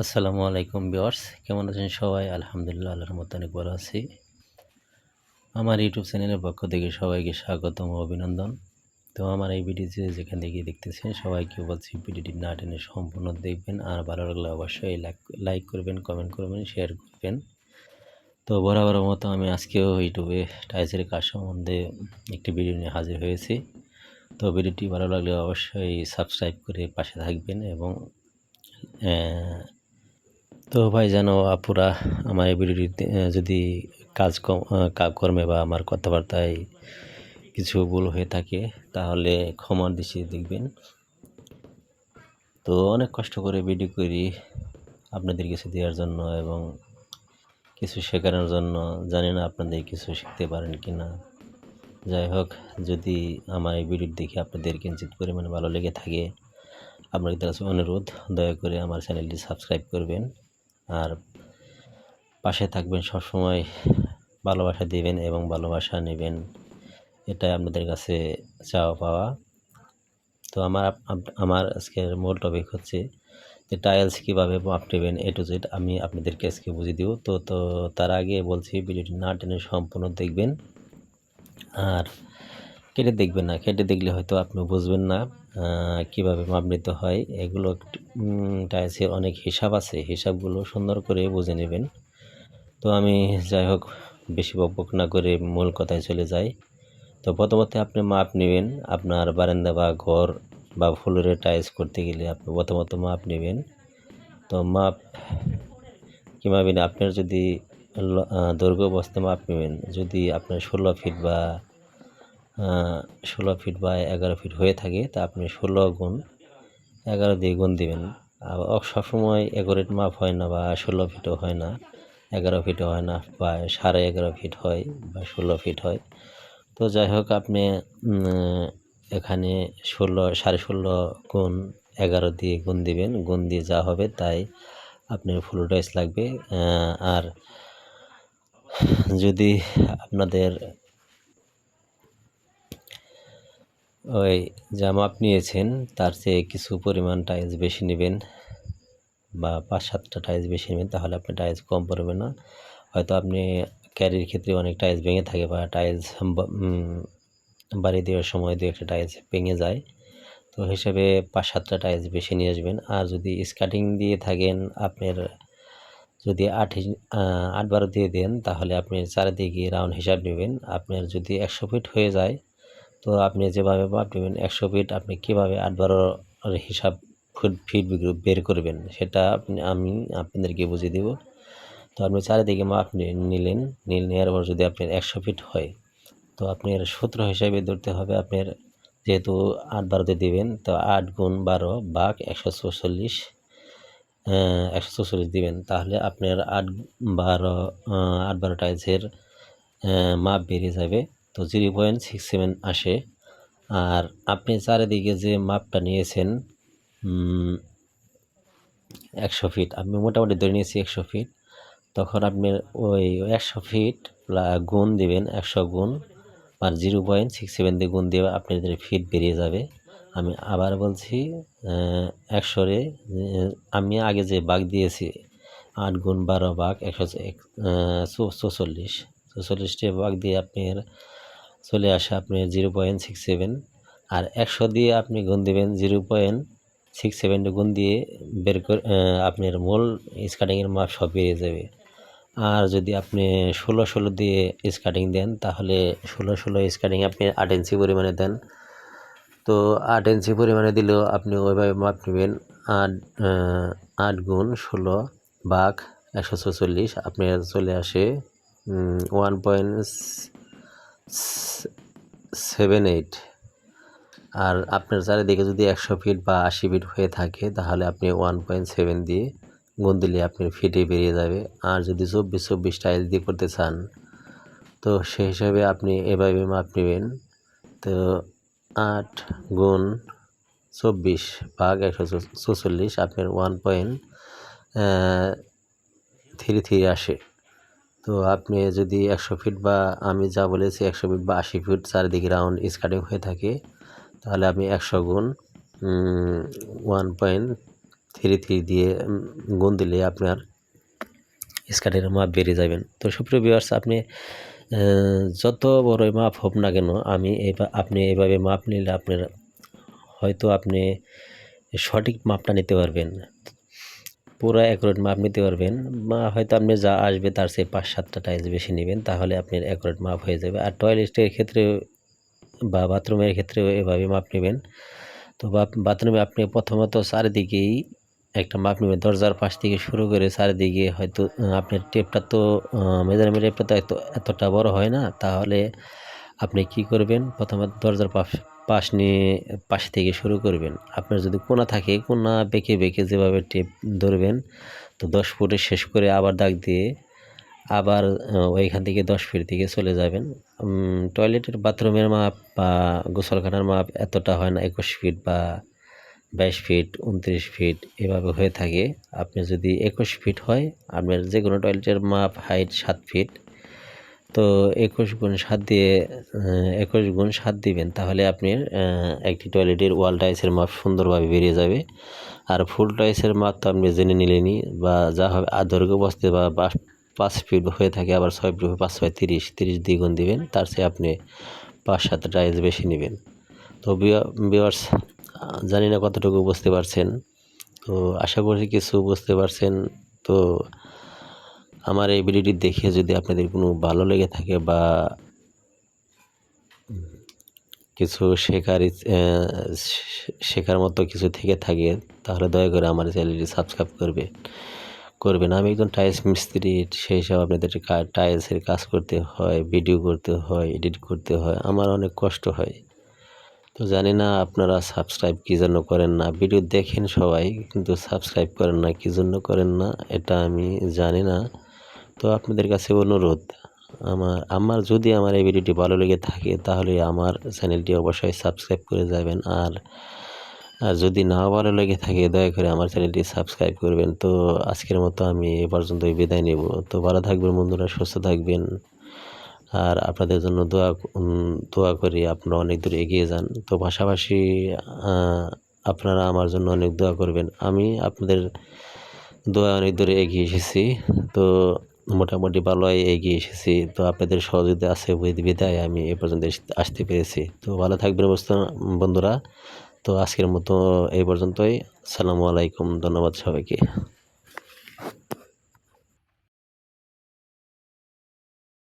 আসসালামু আলাইকুম ভিউয়ার্স, কেমন আছেন সবাই? আলহামদুলিল্লাহ, আল্লাহর রহমতে অনেক ভালো আছি। আমার ইউটিউব চ্যানেলের পক্ষ থেকে সবাইকে স্বাগতম ও অভিনন্দন। তো আমার এই ভিডিওতে যেখান থেকে দেখতেছেন সবাইকে বলছি ভিডিওটি না টেনে সম্পূর্ণ দেখবেন, আর ভালো লাগলে অবশ্যই লাইক করবেন, কমেন্ট করবেন, শেয়ার করবেন। তো বরাবরের মতো আমি আজকেও ইউটিউবে টাইলসের কাজ সম্বন্ধে একটি ভিডিও নিয়ে হাজির হয়েছি। তো ভিডিওটি ভালো লাগলে অবশ্যই সাবস্ক্রাইব করে পাশে থাকবেন এবং তো ভাই যেন আপুরা আমার এই ভিডিওটিতে যদি কর্মে বা আমার কথাবার্তায় কিছু ভুল হয়ে থাকে তাহলে ক্ষমার দৃষ্টিতে দেখবেন। তো অনেক কষ্ট করে ভিডিও করি আপনাদের কিছু দেওয়ার জন্য এবং কিছু শেখানোর জন্য। জানি না আপনাদের কিছু শিখতে পারেন কি না। যাই হোক, যদি আমার এই ভিডিও দেখে আপনাদের কিঞ্চিত পরিমাণে ভালো লেগে থাকে, আপনাদের কাছে অনুরোধ, দয়া করে আমার চ্যানেলটি সাবস্ক্রাইব করবেন আর পাশে থাকবেন সবসময়। ভালোবাসা দিবেন এবং ভালোবাসা নেবেন, এটাই আপনাদের কাছে চাওয়া পাওয়া। তো আমার আজকের মূল টপিক হচ্ছে যে টাইলস কীভাবে মাপ নেবেন A to Z আমি আপনাদেরকে আজকে বুঝিয়ে দিব। তো তার আগে বলছি ভিডিওটি না টেনে সম্পূর্ণ দেখবেন, আর কেটে দেখবেন না। কেটে দেখলে হয়তো আপনি বুঝবেন না কীভাবে মাপ নিতে হয়। এগুলো টাইলসের অনেক হিসাব আছে, হিসাবগুলো সুন্দর করে বুঝে নেবেন। তো আমি যাই হোক বেশি বকবক না করে মূল কথায় চলে যাই। তো প্রথমত আপনি মাপ নেবেন। আপনার বারান্দা বা ঘর বা ফ্লোরে টাইলস করতে গেলে আপনি প্রথমত মাপ নেবেন। তো মাপ কীভাবে না, আপনার যদি দৈর্ঘ্য প্রস্থে মাপ নেবেন। যদি আপনার 16 ফিট বা 11 ফিট হয়ে থাকে, তা আপনি 16 গুণ 11 দিয়ে গুণ দিবেন। সবসময় অ্যাকুরেট মাপ হয় না, বা 16 ফিটও হয় না, 11 ফিটও হয় না, বা 11.5 ফিট হয় বা 16 ফিট হয়। তো যাই হোক, আপনি এখানে 16.5 গুণ 11 দিয়ে গুণ দিবেন। গুণ দিয়ে যা হবে তাই আপনার ফুল টাইলস লাগবে। আর যদি আপনাদের ওই যা মাপ নিয়েছেন তার চেয়ে কিছু পরিমাণ টাইলস বেশি নেবেন, বা 5-7টা টাইলস বেশি নেবেন, তাহলে আপনার টাইলস কম পড়বে না। হয়তো আপনি ক্যারির ক্ষেত্রে অনেক টাইলস ভেঙে থাকে, বা টাইলস বাড়ি দেওয়ার সময় 2-1টা টাইলস ভেঙে যায়। তো হিসেবে 5-7টা টাইলস বেশি নিয়ে আসবেন। আর যদি স্কার্টিং দিয়ে থাকেন, আপনার যদি 8-12 দিয়ে দেন, তাহলে আপনি চারিদিকে রাউন্ড হিসাব নেবেন। আপনার যদি 100 ফিট হয়ে যায়, তো আপনি যেভাবে মাপ নেবেন 100 ফিট, আপনি কীভাবে 8-12 হিসাব ফিট বের করবেন সেটা আমি আপনাদেরকে বুঝিয়ে দেব। তো আপনি চারিদিকে মাপ নিলেন, নেওয়ার পর যদি আপনার 100 ফিট হয়, তো আপনার সূত্র হিসাবে ধরতে হবে। আপনার যেহেতু 8-12তে দেবেন, তো 8 গুণ 12 ভাগ 144, 144 দিবেন। তাহলে আপনার 8-12 টাইলসের মাপ বেরিয়ে যাবে। তো 0.67 আসে। আর আপনি চারিদিকে যে মাপটা নিয়েছেন 100 ফিট, আপনি মোটামুটি ধরে নিয়েছি 100 ফিট, তখন আপনি ওই 100 ফিট গুণ দিবেন। 100 গুণ আর 0.67 দিয়ে গুণ দিয়ে আপনাদের ফিট বেরিয়ে যাবে। আমি আবার বলছি, 100-রে আমি আগে যে ভাগ দিয়েছি 8 গুণ 12 ভাগ 144 ভাগ দিয়ে আপনার চলে আসে আপনার 0.67। আর 100 দিয়ে আপনি গুণ দেবেন 0.67 গুণ দিয়ে বের করে আপনার মূল স্কার্টিংয়ের মাপ সব বেরিয়ে যাবে। আর যদি আপনি 16 দিয়ে স্কার্টিং দেন, তাহলে 16 স্কার্টিং আপনি 8 ইঞ্চি পরিমাণে দেন। তো 8 ইঞ্চি পরিমাণে দিলেও আপনি ওইভাবে মাপ নেবেন। 8 গুণ 16 ভাগ 144 আপনার চলে আসে 1.78। আর আপনার চারিদিকে যদি 100 ফিট বা 80 ফিট হয়ে থাকে, তাহলে আপনি 1.7 দিয়ে গুণ দিলে আপনার ফিটে বেরিয়ে যাবে। আর যদি 24 টাইলস দিয়ে করতে চান, তো সেই হিসাবে আপনি এভাবে মাপ নেবেন। তো 8 গুণ 24 ভাগ 144 আপনার 1.33 আসে। তো আপনি যদি 100 ফিট বা আমি যা বলেছি 100 ফিট বা 80 ফিট চারিদিকে রাউন্ড স্কার্টিং হয়ে থাকে, তাহলে আপনি 100 গুণ 3 দিয়ে গুণ দিলে আপনার স্কার্টের মাপ বেড়ে যাবেন। তো সুপ্রিয় ভিউয়ার্স, আপনি যত বড়ই মাপ হোক না কেন, আপনি এভাবে মাপ নিলে আপনার হয়তো আপনি সঠিক মাপটা নিতে পারবেন, পুরো অ্যাকুরেট মাপ নিতে পারবেন, বা হয়তো আপনি যা আসবে তার চেয়ে 5-7টা টাইলস বেশি নেবেন, তাহলে আপনার অ্যাকুরেট মাপ হয়ে যাবে। আর টয়লেটের ক্ষেত্রে বা বাথরুমের ক্ষেত্রেও এভাবে মাপ নেবেন। তো বাথরুমে আপনি প্রথমত চারিদিকেই একটা মাপ নেবেন, দরজার পাশ থেকে শুরু করে চারিদিকে। হয়তো আপনার টেপটা তো মেজারমেন্ট টেপটা তো এতটা বড় হয় না, তাহলে আপনি কি করবেন, প্রথমে দরজার পাশ থেকে শুরু করবেন। আপনার যদি কোনা থাকে, কোনা বেঁকে বেঁকে যেভাবে টেপ ধরবেন, তো 10 ফুটে শেষ করে আবার দাগ দিয়ে আবার ওইখান থেকে 10 ফিট দিকে চলে যাবেন। টয়লেটের বাথরুমের মাপ বা গোসলখানার মাপ এতটা হয় না, 21 ফিট বা 22 ফিট, 29 ফিট এভাবে হয়ে থাকে। আপনি যদি 21 ফিট হয়, আপনার যে কোনো টয়লেটের মাপ হাইট 7 ফিট, তো 21 গুণ 7 দিয়ে 21 গুণ 7 দিবেন, তাহলে আপনার একটি টয়লেটের ওয়াল টাইলসের মাপ সুন্দরভাবে বেরিয়ে যাবে। আর ফুল টাইলসের মাপ তো আপনি জেনে নিলেনই, বা যা হবে দৈর্ঘ্য বস্তে বা 5 ফিট হয়ে থাকে, আবার 6 ফিট 5 × 30 দিয়ে গুণ দিবেন, তার চেয়ে আপনি 5-7 টাইলস বেশি নেবেন। তো ভিউয়ার্স, জানি না কতটুকু বুঝতে পারছেন, তো আশা করি কিছু বুঝতে পারছেন। তো আমার এই ভিডিওটি দেখে যদি আপনাদের কোনো ভালো লেগে থাকে বা কিছু শেখার মতো কিছু থেকে থাকে, তাহলে দয়া করে আমার চ্যানেলটি সাবস্ক্রাইব করবেন। আমি একজন টাইলস মিস্ত্রি, সেই হিসাবে আপনাদের টাইলসের কাজ করতে হয়, ভিডিও করতে হয়, এডিট করতে হয়, আমার অনেক কষ্ট হয়। তো জানি না আপনারা সাবস্ক্রাইব কী জন্য করেন না, ভিডিও দেখেন সবাই, কিন্তু সাবস্ক্রাইব করেন না, কী জন্য করেন না এটা আমি জানি না। তো আপনাদের কাছে অনুরোধ, আমার যদি আমার এই ভিডিওটি ভালো লেগে থাকে, তাহলে আমার চ্যানেলটি অবশ্যই সাবস্ক্রাইব করে যাবেন। আর যদি নাও ভালো লেগে থাকে, দয়া করে আমার চ্যানেলটি সাবস্ক্রাইব করবেন। তো আজকের মতো আমি এ পর্যন্তই বিদায় নেব। তো ভালো থাকবেন বন্ধুরা, সুস্থ থাকবেন। আর আপনাদের জন্য দোয়া করি আপনারা অনেক দূর এগিয়ে যান। তো পাশাপাশি আপনারা আমার জন্য অনেক দোয়া করবেন। আমি আপনাদের দোয়ায় অনেক দূরে এগিয়ে এসেছি। তো মোটামুটি ভালোই এগিয়ে এসেছি। তো আপনাদের সহযোগিতা আছে বিধায় আমি এ পর্যন্ত আসতে পেরেছি। তো ভালো থাকবেন বন্ধুরা। তো আজকের মতো এই পর্যন্তই। আসসালামু আলাইকুম। ধন্যবাদ সবাইকে।